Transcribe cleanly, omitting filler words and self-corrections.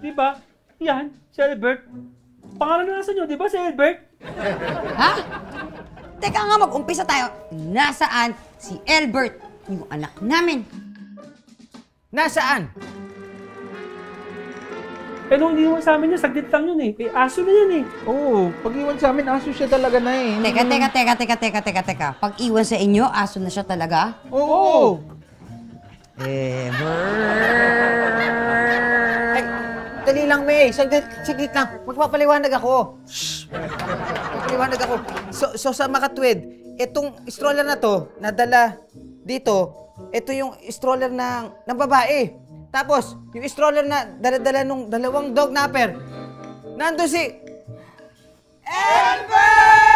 Di ba? Yan, si Albert. Pangalan na nasa nyo, di ba si Albert? Ha? Teka nga, mag-umpisa tayo. Nasaan si Albert, yung anak namin? Nasaan? Eh, nung iniwan sa amin niya, saglit lang yun eh. Eh, aso na yan eh. Oo, pag-iwan sa amin, aso siya talaga na eh. Teka. Pag iwan sa inyo, aso na siya talaga? Oo! Ay, dali lang, May. Saglit lang. Magpapaliwanag ako. Shhh. Magpapaliwanag ako. So sa Makatwid, itong stroller na to, nadala dito, ito yung stroller ng babae. Tapos, yung stroller na dala-dala nung dalawang dog napper, nandun si... Albert!